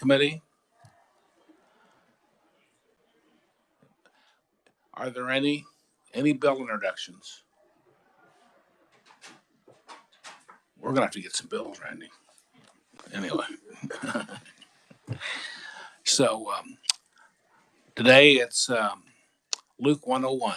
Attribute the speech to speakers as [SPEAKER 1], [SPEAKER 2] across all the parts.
[SPEAKER 1] Committee? Are there any bill introductions? We're gonna have to get some bills, Randy. Anyway, so today it's Luke 101.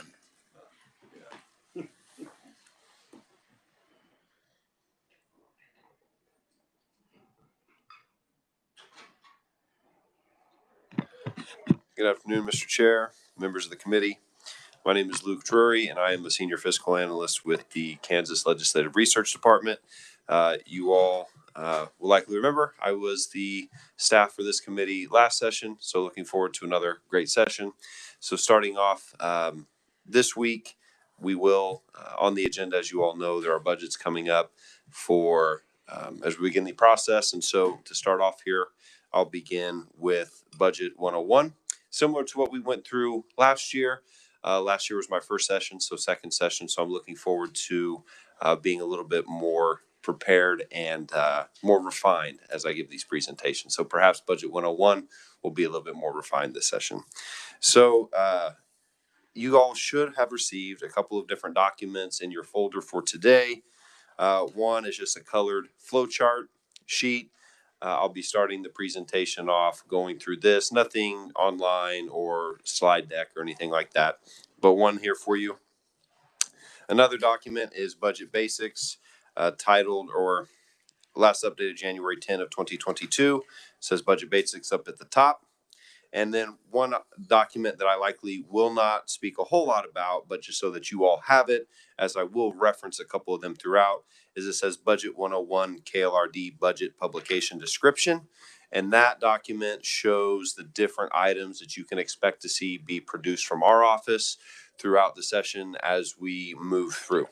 [SPEAKER 2] Good afternoon, Mr. Chair, members of the committee. My name is Luke Drury, and I am a senior fiscal analyst with the Kansas Legislative Research Department. You all will likely remember I was the staff for this committee last session, so looking forward to another great session. So starting off this week, we will, on the agenda, as you all know, there are budgets coming up for as we begin the process. And so to start off here, I'll begin with Budget 101. Similar to what we went through last year. Last year was my first session, so second session. So I'm looking forward to being a little bit more prepared and more refined as I give these presentations. So perhaps Budget 101 will be a little bit more refined this session. So you all should have received a couple of different documents in your folder for today. One is just a colored flowchart sheet. I'll be starting the presentation off going through this, nothing online or slide deck or anything like that, but one here for you. Another document is Budget Basics, titled or last updated January 10 of 2022. It says Budget Basics up at the top. And then one document that I likely will not speak a whole lot about, but just so that you all have it, as I will reference a couple of them throughout, is it says Budget 101 KLRD Budget Publication Description. And that document shows the different items that you can expect to see be produced from our office throughout the session as we move through.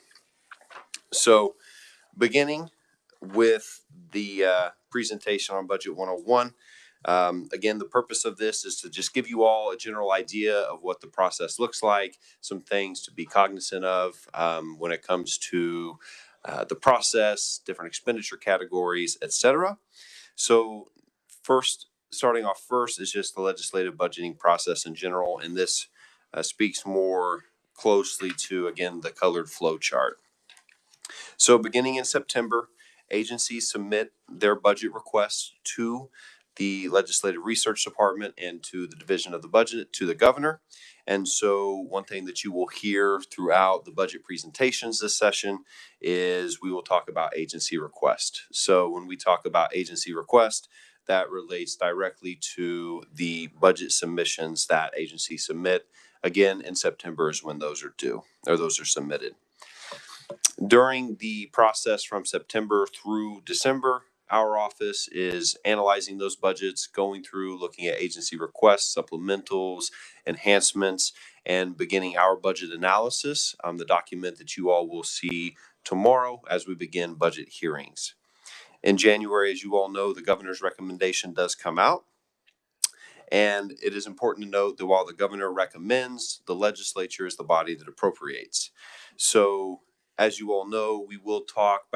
[SPEAKER 2] So beginning with the presentation on Budget 101, again, the purpose of this is to just give you all a general idea of what the process looks like, some things to be cognizant of when it comes to the process, different expenditure categories, etc. So starting off first is just the legislative budgeting process in general, and this speaks more closely to, again, the colored flow chart. So beginning in September, agencies submit their budget requests to the Legislative Research Department and to the Division of the Budget to the governor. And so one thing that you will hear throughout the budget presentations this session is we will talk about agency request. So when we talk about agency request, that relates directly to the budget submissions that agencies submit. Again, in September is when those are due, or those are submitted. During the process from September through December, our office is analyzing those budgets, going through, looking at agency requests, supplementals, enhancements, and beginning our budget analysis, the document that you all will see tomorrow as we begin budget hearings. In January, as you all know, the governor's recommendation does come out. And it is important to note that while the governor recommends, the legislature is the body that appropriates. So as you all know, we will talk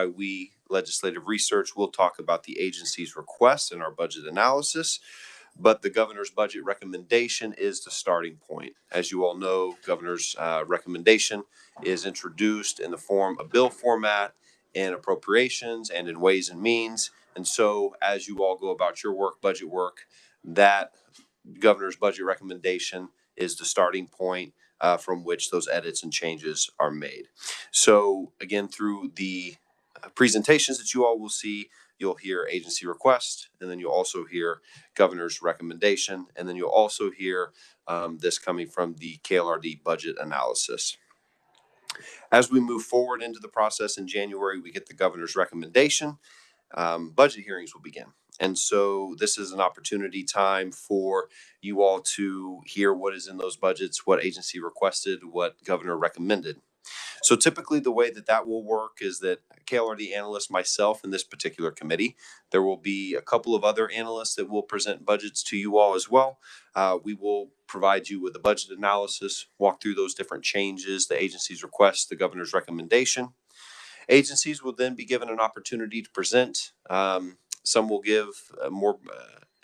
[SPEAKER 2] legislative research, will talk about the agency's request in our budget analysis, but the governor's budget recommendation is the starting point. As you all know, governor's recommendation is introduced in the form of bill format in appropriations and in ways and means. And so as you all go about your work, budget work, that governor's budget recommendation is the starting point from which those edits and changes are made. So again, through the presentations that you all will see, you'll hear agency request, and then you'll also hear governor's recommendation, and then you'll also hear this coming from the KLRD budget analysis. As we move forward into the process in January, we get the governor's recommendation. Budget hearings will begin. And so this is an opportunity time for you all to hear what is in those budgets, what agency requested, what governor recommended. So typically the way that will work is that KLRD analysts, myself in this particular committee, there will be a couple of other analysts that will present budgets to you all as well. We will provide you with a budget analysis, walk through those different changes, the agency's request, the governor's recommendation. Agencies will then be given an opportunity to present. Some will give more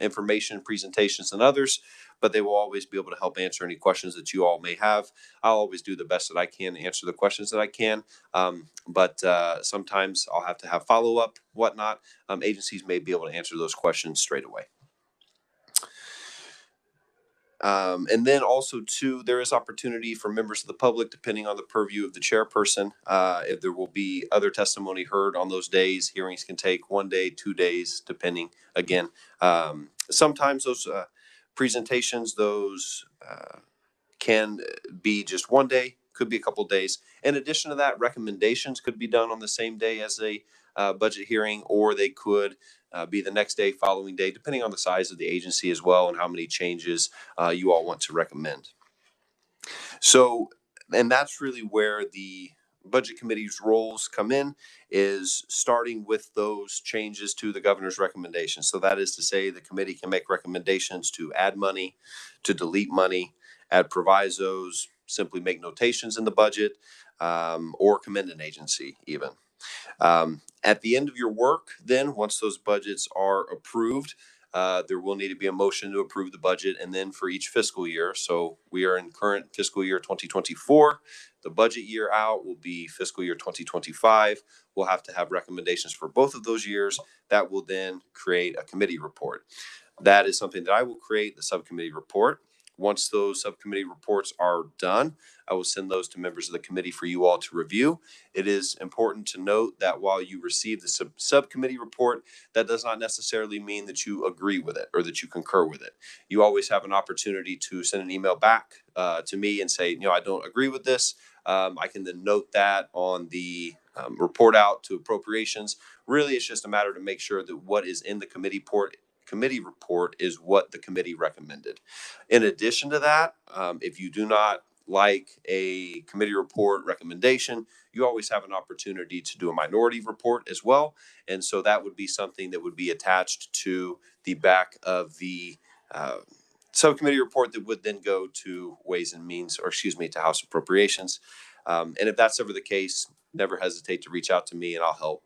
[SPEAKER 2] information, presentations than others, but they will always be able to help answer any questions that you all may have. I'll always do the best that I can to answer the questions that I can, but sometimes I'll have to have follow-up, whatnot. Agencies may be able to answer those questions straight away. And then also too, there is opportunity for members of the public, depending on the purview of the chairperson. If there will be other testimony heard on those days, hearings can take 1 day, 2 days, depending. Again, sometimes those presentations, those can be just 1 day, could be a couple days. In addition to that, recommendations could be done on the same day as a budget hearing, or they could be the next day, following day, depending on the size of the agency as well and how many changes you all want to recommend. So, and that's really where the budget committee's roles come in, is starting with those changes to the governor's recommendations. So that is to say, the committee can make recommendations to add money, to delete money, add provisos, simply make notations in the budget, or commend an agency even. At the end of your work, then, once those budgets are approved, there will need to be a motion to approve the budget, and then for each fiscal year. So we are in current fiscal year 2024. The budget year out will be fiscal year 2025. We'll have to have recommendations for both of those years. That will then create a committee report. That is something that I will create, the subcommittee report. Once those subcommittee reports are done, I will send those to members of the committee for you all to review. It is important to note that while you receive the subcommittee report, that does not necessarily mean that you agree with it or that you concur with it. You always have an opportunity to send an email back to me and say, I don't agree with this. I can then note that on the report out to appropriations. Really, it's just a matter to make sure that what is in the committee report is what the committee recommended. In addition to that, if you do not like a committee report recommendation, you always have an opportunity to do a minority report as well. And so that would be something that would be attached to the back of the subcommittee report that would then go to Ways and Means, to House Appropriations. And if that's ever the case, never hesitate to reach out to me and I'll help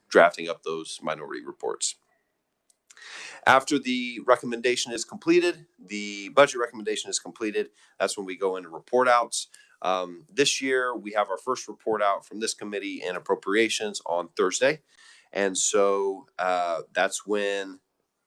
[SPEAKER 2] drafting up those minority reports. After the recommendation is completed, the budget recommendation is completed, that's when we go into report outs. This year, we have our first report out from this committee in appropriations on Thursday. And so that's when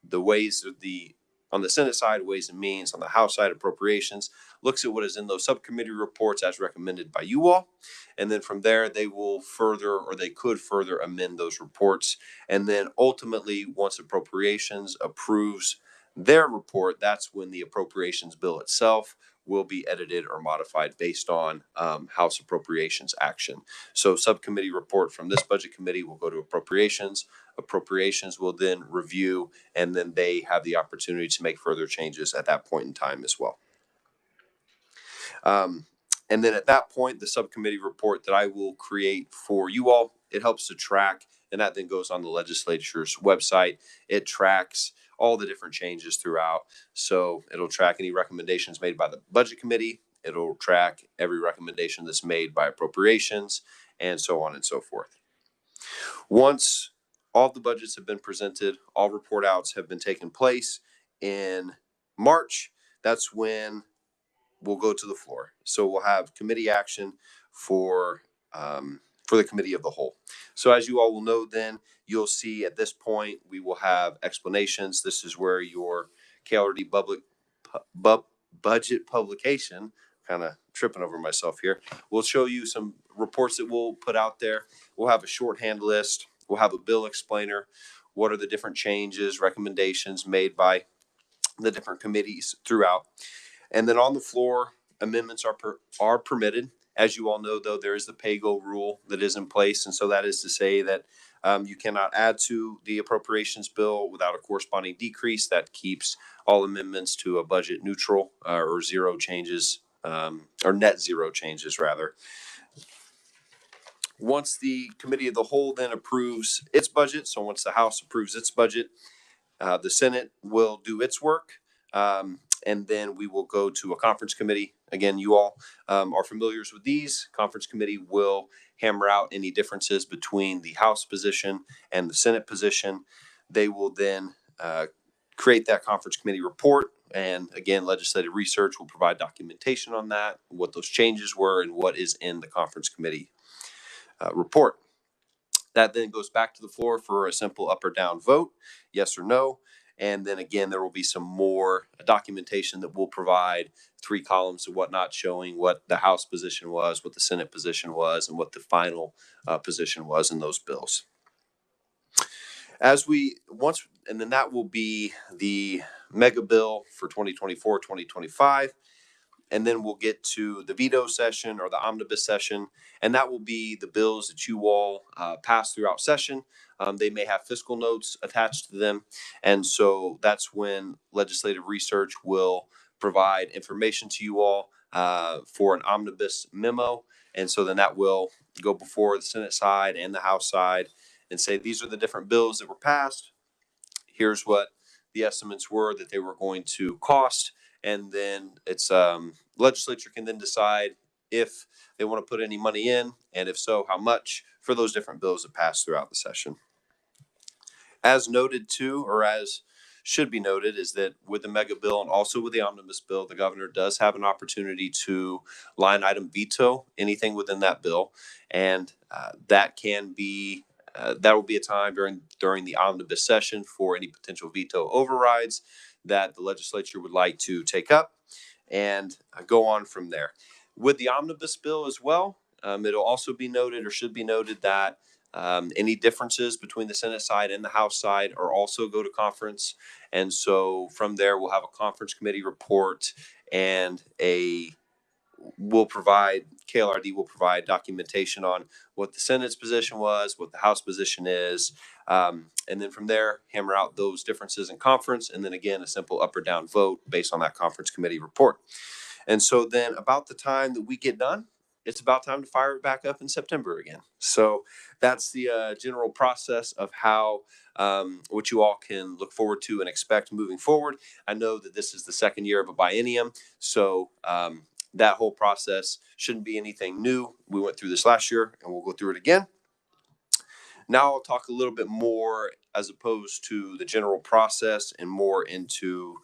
[SPEAKER 2] the on the Senate side, Ways and Means, on the House side, Appropriations, looks at what is in those subcommittee reports as recommended by you all. And then from there, they could further amend those reports. And then ultimately, once Appropriations approves their report, that's when the appropriations bill itself will be edited or modified based on House Appropriations action. So subcommittee report from this budget committee will go to Appropriations. Appropriations will then review, and then they have the opportunity to make further changes at that point in time as well. And then at that point, the subcommittee report that I will create for you all, it helps to track, and that then goes on the legislature's website. It tracks all the different changes throughout. So it'll track any recommendations made by the budget committee. It'll track every recommendation that's made by appropriations, and so on and so forth. Once all the budgets have been presented, all report outs have been taken place in March, that's when we'll go to the floor. So we'll have committee action for the committee of the whole. So as you all will know, then you'll see at this point we will have explanations. This is where your KLRD budget publication, kind of tripping over myself here, we'll show you some reports that we'll put out there. We'll have a shorthand list. We'll have a bill explainer. What are the different changes, recommendations made by the different committees throughout? And then on the floor, amendments are permitted. As you all know, though, there is the pay-go rule that is in place. And so that is to say that you cannot add to the appropriations bill without a corresponding decrease. That keeps all amendments to a budget neutral or zero changes, or net zero changes, rather. Once the committee of the whole then approves its budget, so once the House approves its budget, the Senate will do its work. And then we will go to a conference committee. Again, you all are familiar with these. Conference committee will hammer out any differences between the House position and the Senate position. They will then create that conference committee report. And again, legislative research will provide documentation on that, what those changes were, and what is in the conference committee report. That then goes back to the floor for a simple up or down vote, yes or no. And then again, there will be some more documentation that will provide 3 columns and whatnot, showing what the House position was, what the Senate position was, and what the final position was in those bills. And then that will be the mega bill for 2024, 2025. And then we'll get to the veto session or the omnibus session, and that will be the bills that you all pass throughout session. They may have fiscal notes attached to them, and so that's when legislative research will provide information to you all for an omnibus memo. And so then that will go before the Senate side and the House side and say, these are the different bills that were passed. Here's what the estimates were that they were going to cost. And then it's legislature can then decide if they want to put any money in, and if so, how much, for those different bills that pass throughout the session. As noted too, or as should be noted, is that with the mega bill and also with the omnibus bill, the governor does have an opportunity to line item veto anything within that bill. And that can be that will be a time during the omnibus session for any potential veto overrides that the legislature would like to take up and go on from there. With the omnibus bill as well, it'll also be noted, or should be noted, that any differences between the Senate side and the House side are also go to conference. And so from there, we'll have a conference committee report, and KLRD will provide documentation on what the Senate's position was, what the House position is, and then from there, hammer out those differences in conference, and then again, a simple up or down vote based on that conference committee report. And so then about the time that we get done, it's about time to fire it back up in September again. So that's the general process of how what you all can look forward to and expect moving forward. I know that this is the second year of a biennium, so that whole process shouldn't be anything new. We went through this last year, and we'll go through it again. Now I'll talk a little bit more as opposed to the general process and more into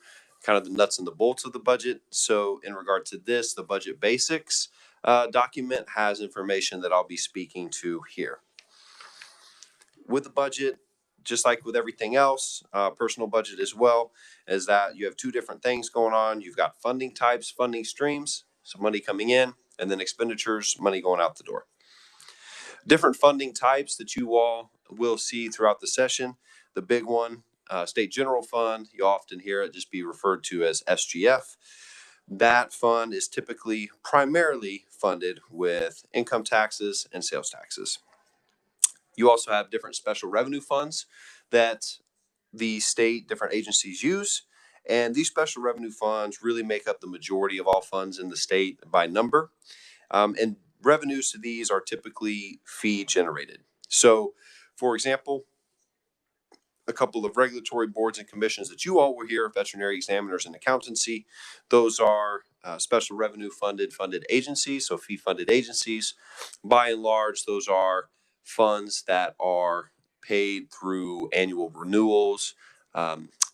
[SPEAKER 2] kind of the nuts and the bolts of the budget. So in regard to this, the budget basics document has information that I'll be speaking to here. With the budget, just like with everything else, personal budget as well, is that you have 2 different things going on. You've got funding types, funding streams, so money coming in, and then expenditures, money going out the door. Different funding types that you all will see throughout the session. The big one, State General Fund, you often hear it just be referred to as SGF. That fund is typically primarily funded with income taxes and sales taxes. You also have different special revenue funds that the state, different agencies use. And these special revenue funds really make up the majority of all funds in the state by number. And revenues to these are typically fee generated. So, for example, a couple of regulatory boards and commissions that you all will hear, veterinary examiners and accountancy, those are special revenue funded agencies, so fee funded agencies. By and large, those are funds that are paid through annual renewals.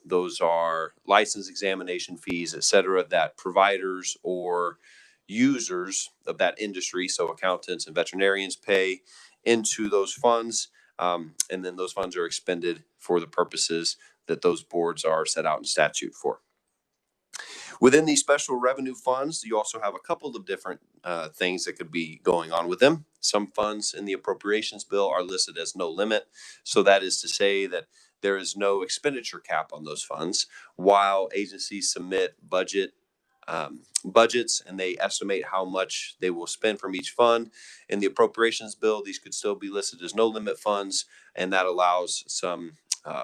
[SPEAKER 2] Those are license examination fees, et cetera, that providers or users of that industry, so accountants and veterinarians, pay into those funds. And then those funds are expended for the purposes that those boards are set out in statute for. Within these special revenue funds, you also have a couple of different things that could be going on with them. Some funds in the appropriations bill are listed as no limit. So that is to say that there is no expenditure cap on those funds, while agencies submit budgets and they estimate how much they will spend from each fund. In the appropriations bill, these could still be listed as no limit funds, and that allows some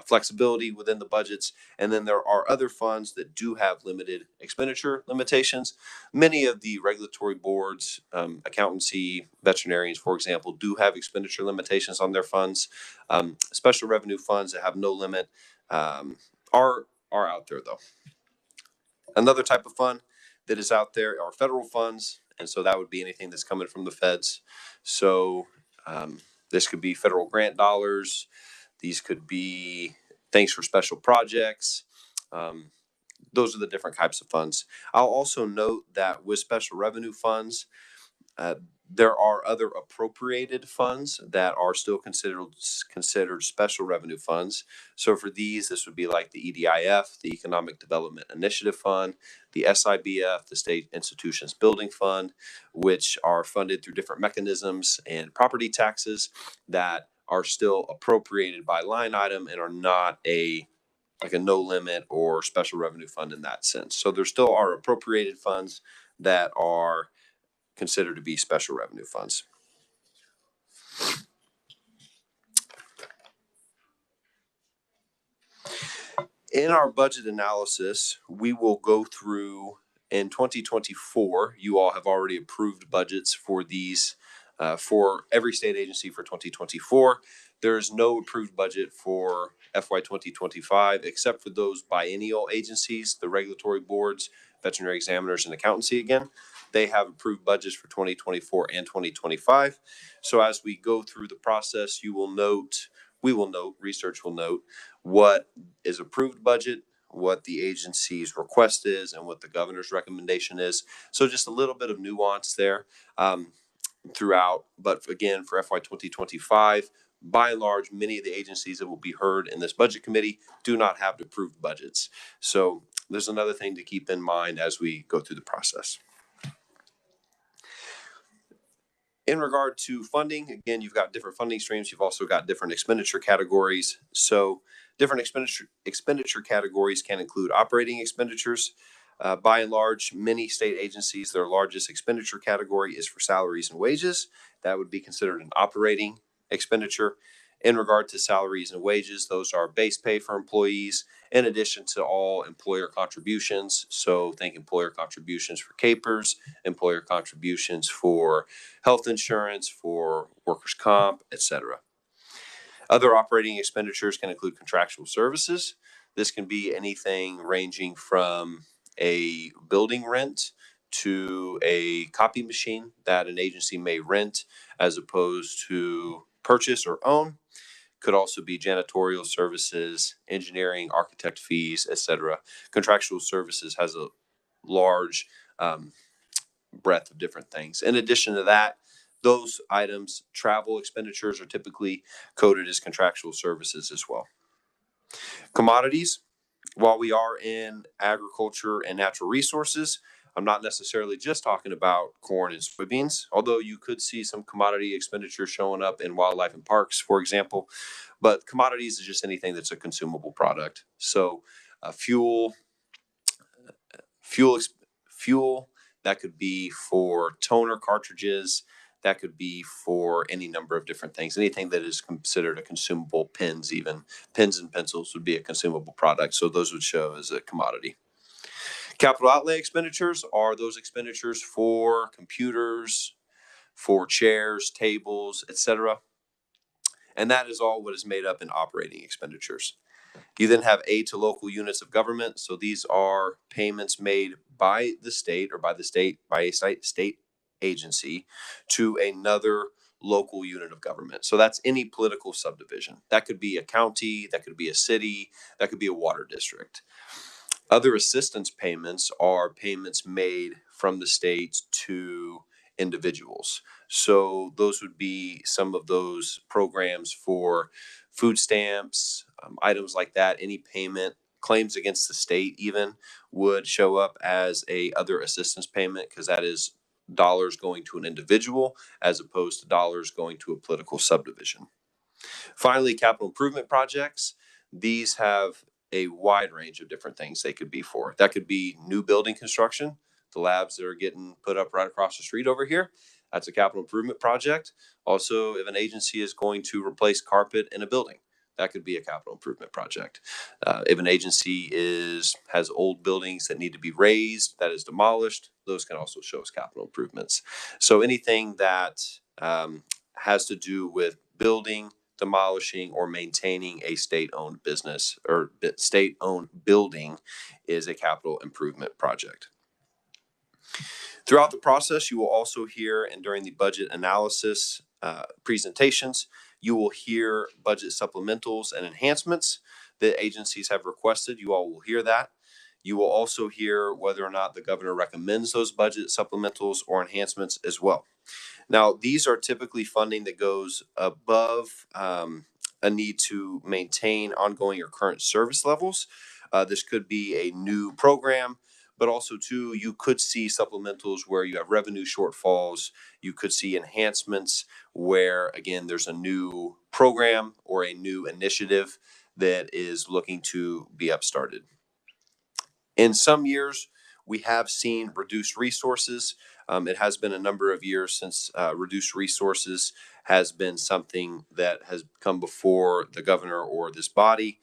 [SPEAKER 2] flexibility within the budgets. And then there are other funds that do have limited expenditure limitations. Many of the regulatory boards, accountancy, veterinarians, for example, do have expenditure limitations on their funds. Special revenue funds that have no limit are out there, though. Another type of fund that is out there are federal funds, and so that would be anything that's coming from the feds. So this could be federal grant dollars. These could be things for special projects. Those are the different types of funds. I'll also note that with special revenue funds, there are other appropriated funds that are still considered special revenue funds. So for these, this would be like the EDIF, the Economic Development Initiative Fund, the SIBF, the State Institutions Building Fund, which are funded through different mechanisms and property taxes that are still appropriated by line item and are not like a no limit or special revenue fund in that sense. So there still are appropriated funds that are considered to be special revenue funds. In our budget analysis, we will go through in 2024. You all have already approved budgets for these for every state agency for 2024. There is no approved budget for FY 2025 except for those biennial agencies, the regulatory boards, veterinary examiners, and accountancy again. They have approved budgets for 2024 and 2025. So as we go through the process, we will note, research will note what is approved budget, what the agency's request is, and what the governor's recommendation is. So just a little bit of nuance there throughout. But again, for FY 2025, by and large, many of the agencies that will be heard in this budget committee do not have approved budgets. So there's another thing to keep in mind as we go through the process. In regard to funding, again, you've got different funding streams. You've also got different expenditure categories. So different expenditure categories can include operating expenditures. By and large, many state agencies, their largest expenditure category is for salaries and wages. That would be considered an operating expenditure. In regard to salaries and wages, those are base pay for employees, in addition to all employer contributions. So think employer contributions for CAPERS, employer contributions for health insurance, for workers' comp, etc. Other operating expenditures can include contractual services. This can be anything ranging from a building rent to a copy machine that an agency may rent as opposed to purchase or own. Could also be janitorial services, engineering, architect fees, etc. Contractual services has a large breadth of different things. In addition to that, those items, travel expenditures, are typically coded as contractual services as well. Commodities, while we are in agriculture and natural resources, I'm not necessarily just talking about corn and soybeans, although you could see some commodity expenditure showing up in wildlife and parks, for example. But commodities is just anything that's a consumable product. So fuel, that could be for toner cartridges, that could be for any number of different things. Anything that is considered a consumable, pens even. Pens and pencils would be a consumable product, so those would show as a commodity. Capital outlay expenditures are those expenditures for computers, for chairs, tables, etc. And that is all what is made up in operating expenditures. You then have aid to local units of government. So these are payments made by the state or by a state agency to another local unit of government. So that's any political subdivision. That could be a county, that could be a city, that could be a water district. Other assistance payments are payments made from the state to individuals. So those would be some of those programs for food stamps, items like that. Any payment, claims against the state even, would show up as a other assistance payment because that is dollars going to an individual as opposed to dollars going to a political subdivision. Finally, capital improvement projects. These have a wide range of different things they could be for. That could be new building construction, the labs that are getting put up right across the street over here. That's a capital improvement project. Also, if an agency is going to replace carpet in a building, that could be a capital improvement project. If an agency has old buildings that need to be raised, that is demolished, those can also show as capital improvements. So anything that has to do with building, demolishing, or maintaining a state-owned business or state-owned building is a capital improvement project. Throughout the process, you will also hear, and during the budget analysis presentations, you will hear budget supplementals and enhancements. that agencies have requested. You all will hear that. You will also hear whether or not the governor recommends those budget supplementals or enhancements as well. Now, these are typically funding that goes above a need to maintain ongoing or current service levels. This could be a new program, but also, too, you could see supplementals where you have revenue shortfalls. You could see enhancements where, again, there's a new program or a new initiative that is looking to be upstarted. In some years, we have seen reduced resources. It has been a number of years since reduced resources has been something that has come before the governor or this body.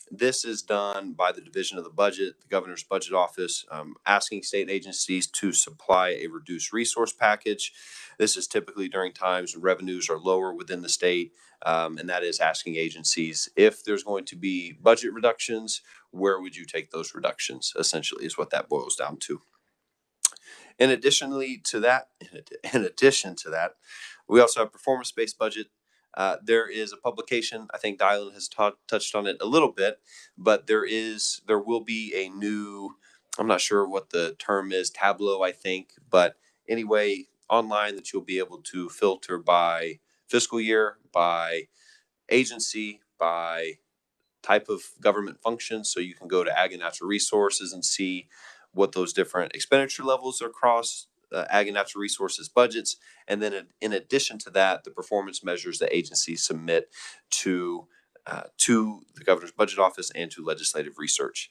[SPEAKER 2] This is done by the Division of the Budget, the governor's budget office, asking state agencies to supply a reduced resource package. This is typically during times when revenues are lower within the state, and that is asking agencies if there's going to be budget reductions, where would you take those reductions, essentially, is what that boils down to. In addition to that, we also have performance-based budget. There is a publication. I think Dylan has touched on it a little bit, but there will be a new. I'm not sure what the term is, Tableau, I think, but anyway, online that you'll be able to filter by fiscal year, by agency, by type of government function. So you can go to Ag and Natural Resources and see what those different expenditure levels are across Ag and Natural Resources budgets. And then in addition to that, the performance measures that agencies submit to the governor's budget office and to legislative research.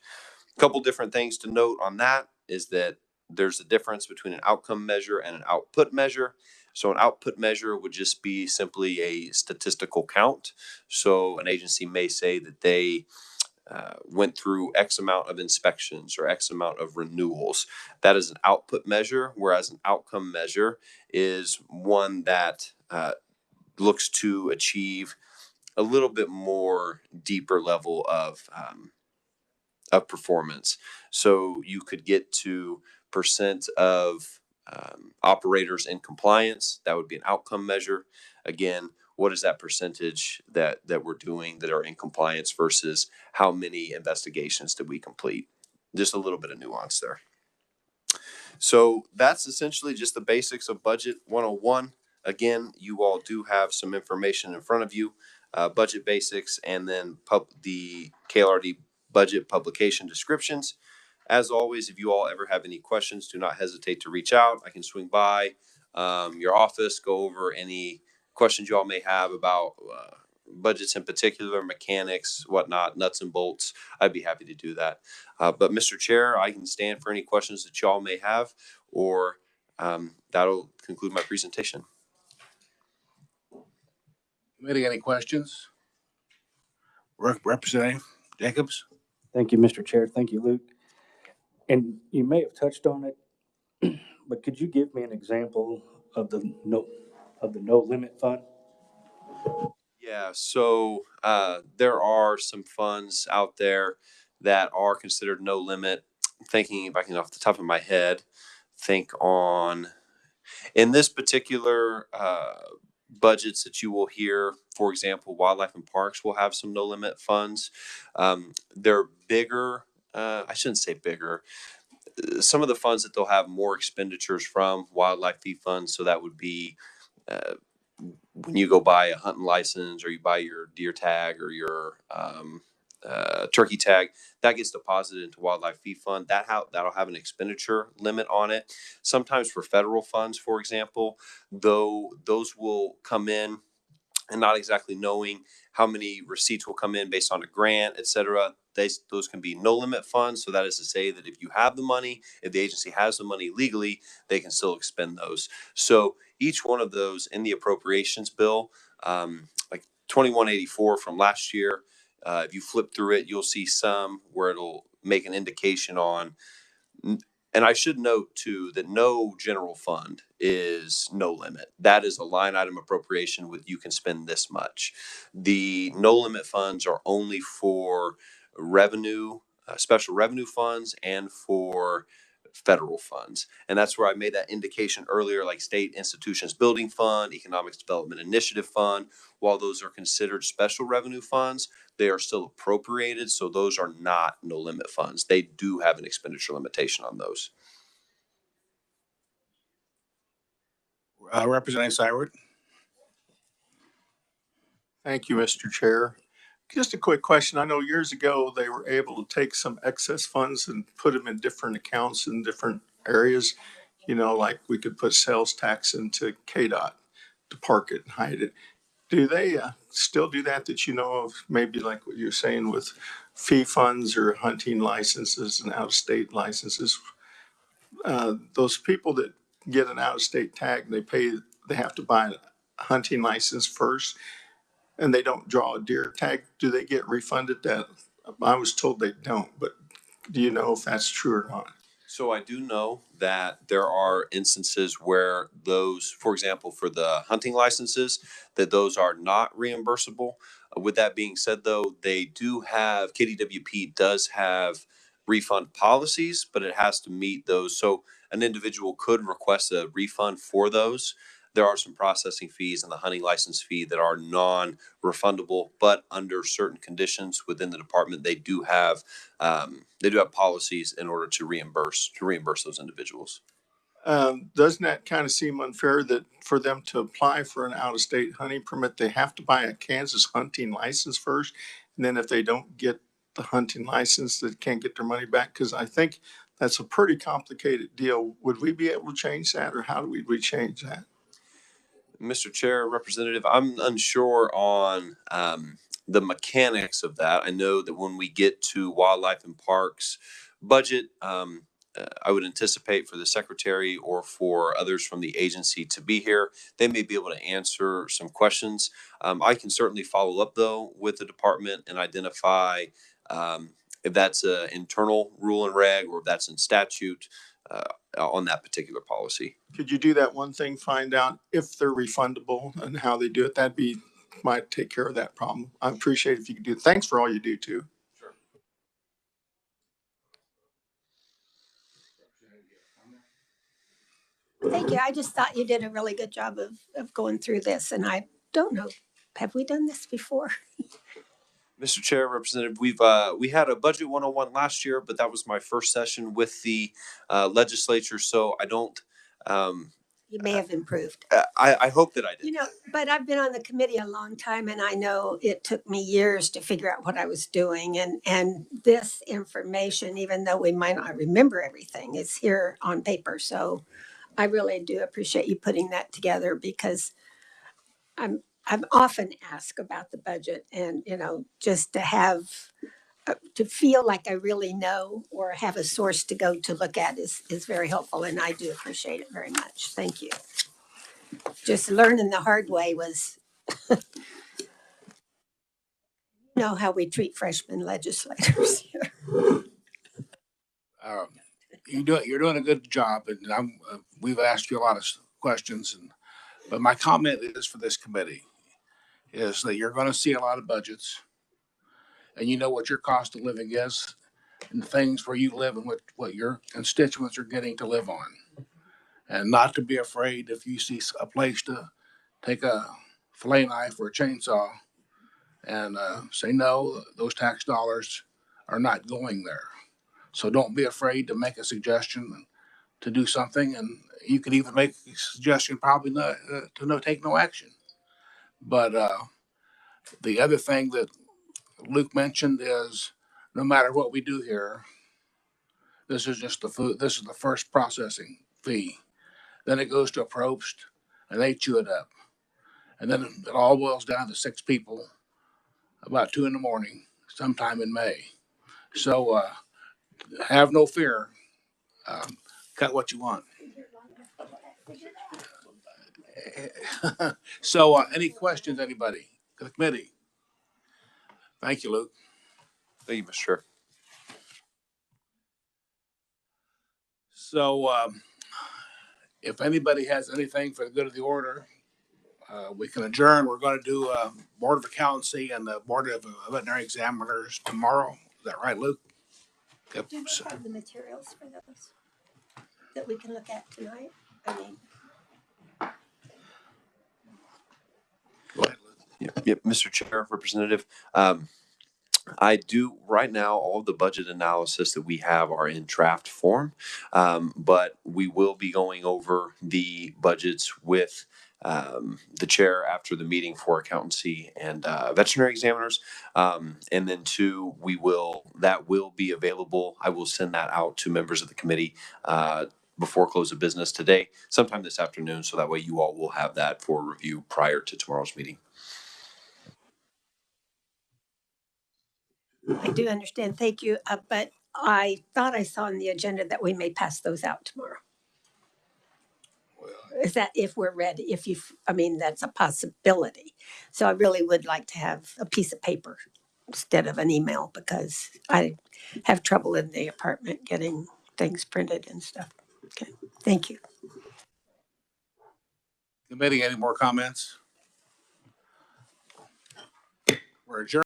[SPEAKER 2] A couple different things to note on that is that there's a difference between an outcome measure and an output measure. So an output measure would just be simply a statistical count. So an agency may say that they went through X amount of inspections or X amount of renewals. That is an output measure, whereas an outcome measure is one that looks to achieve a little bit more deeper level of performance. So you could get to percent of operators in compliance. That would be an outcome measure. Again, what is that percentage that we're doing that are in compliance versus how many investigations did we complete? Just a little bit of nuance there. So that's essentially just the basics of Budget 101. Again, you all do have some information in front of you, budget basics, and then the KLRD budget publication descriptions. As always, if you all ever have any questions, do not hesitate to reach out. I can swing by your office, go over any questions you all may have about budgets in particular, mechanics, whatnot, nuts and bolts. I'd be happy to do that. But Mr. Chair, I can stand for any questions that y'all may have, or that'll conclude my presentation.
[SPEAKER 1] Committee, any questions? Representative Jacobs?
[SPEAKER 3] Thank you, Mr. Chair. Thank you, Luke. And you may have touched on it, but could you give me an example of the no limit fund?
[SPEAKER 2] Yeah, so there are some funds out there that are considered no limit. Thinking, if I can off the top of my head, think on in this particular budgets that you will hear, for example, wildlife and parks will have some no limit funds. They're bigger. I shouldn't say bigger. Some of the funds that they'll have more expenditures from wildlife fee funds. So that would be when you go buy a hunting license or you buy your deer tag or your turkey tag, that gets deposited into wildlife fee fund. That'll have an expenditure limit on it. Sometimes for federal funds, for example, though, those will come in and not exactly knowing how many receipts will come in based on a grant, et cetera. Those can be no limit funds. So that is to say that if you have the money, if the agency has the money legally, they can still expend those. So each one of those in the appropriations bill, like 2184 from last year, if you flip through it, you'll see some where it'll make an indication on. And I should note too that no general fund is no limit. That is a line item appropriation with you can spend this much. The no limit funds are only for revenue, special revenue funds, and for federal funds. And that's where I made that indication earlier, like State Institutions Building Fund, Economics Development Initiative Fund. While those are considered special revenue funds, they are still appropriated. So those are not no limit funds. They do have an expenditure limitation on those.
[SPEAKER 1] Representing Cyward.
[SPEAKER 4] Thank you, Mr. Chair. Just a quick question. I know years ago they were able to take some excess funds and put them in different accounts in different areas. You know, like we could put sales tax into ks.gov to park it and hide it. Do they still do that you know of? Maybe like what you're saying with fee funds or hunting licenses and out-of-state licenses. Those people that get an out-of-state tag, they have to buy a hunting license first, and they don't draw a deer tag. Do they get refunded that? I was told they don't, but do you know if that's true or not?
[SPEAKER 2] So I do know that there are instances where those, for example, for the hunting licenses, that those are not reimbursable. With that being said, though, they do have, KDWP does have refund policies, but it has to meet those. So an individual could request a refund for those. There are some processing fees and the hunting license fee that are non-refundable, but under certain conditions within the department, they do have policies in order to reimburse those individuals.
[SPEAKER 4] Doesn't that kind of seem unfair that for them to apply for an out-of-state hunting permit, they have to buy a Kansas hunting license first? And then if they don't get the hunting license, they can't get their money back? Because I think that's a pretty complicated deal. Would we be able to change that, or how do we change that?
[SPEAKER 2] Mr. Chair, Representative, I'm unsure on the mechanics of that. I know that when we get to Wildlife and Parks budget, I would anticipate for the secretary or for others from the agency to be here. They may be able to answer some questions. I can certainly follow up, though, with the department and identify if that's an internal rule and reg or if that's in statute on that particular policy.
[SPEAKER 4] Could you do that one thing, find out if they're refundable and how they do it? Might take care of that problem. I appreciate if you could do it. Thanks for all you do too.
[SPEAKER 2] Sure.
[SPEAKER 5] Thank you. I just thought you did a really good job of going through this, and I don't know, have we done this before?
[SPEAKER 2] Mr. Chair, Representative, we had a budget 101 last year, but that was my first session with the legislature, so I don't.
[SPEAKER 5] You may have improved.
[SPEAKER 2] I hope that I did.
[SPEAKER 5] You know, but I've been on the committee a long time, and I know it took me years to figure out what I was doing. And this information, even though we might not remember everything, is here on paper. So I really do appreciate you putting that together, because I'm often asked about the budget, and, you know, just to have, to feel like I really know or have a source to go to look at is very helpful. And I do appreciate it very much. Thank you. Just learning the hard way was, you know how we treat freshman legislators here.
[SPEAKER 1] You're doing a good job, and we've asked you a lot of questions, but my comment is for this committee is that you're going to see a lot of budgets, and you know what your cost of living is, and the things where you live and what your constituents are getting to live on, and not to be afraid if you see a place to take a fillet knife or a chainsaw and say no, those tax dollars are not going there. So don't be afraid to make a suggestion to do something, and you can even make a suggestion probably take no action. But the other thing that Luke mentioned is no matter what we do here, this is just the food. This is the first processing fee. Then it goes to a Probst, and they chew it up, and then it all boils down to 6 people about 2 a.m, sometime in May. So have no fear. Cut what you want. So any questions, anybody? The committee. Thank you, Luke.
[SPEAKER 2] Thank you, Mr. Chair.
[SPEAKER 1] So if anybody has anything for the good of the order, we can adjourn. We're going to do Board of Accountancy and the Board of Veterinary Examiners tomorrow. Is that right, Luke? Yep.
[SPEAKER 5] Do you have the materials for those? that we can look at tonight? I mean,
[SPEAKER 1] Go ahead, Luke.
[SPEAKER 2] Yep, Mr. Chair, Representative. I do right now, all of the budget analysis that we have are in draft form, but we will be going over the budgets with the chair after the meeting for accountancy and veterinary examiners. And then two, that will be available. I will send that out to members of the committee before close of business today, sometime this afternoon. So that way you all will have that for review prior to tomorrow's meeting.
[SPEAKER 5] I do understand, thank you, but I thought I saw on the agenda that we may pass those out tomorrow.
[SPEAKER 1] Well,
[SPEAKER 5] Is that if we're ready, I mean, that's a possibility. So I really would like to have a piece of paper instead of an email because I have trouble in the apartment getting things printed and stuff. Okay, thank you.
[SPEAKER 1] committee, any more comments? We're adjourned.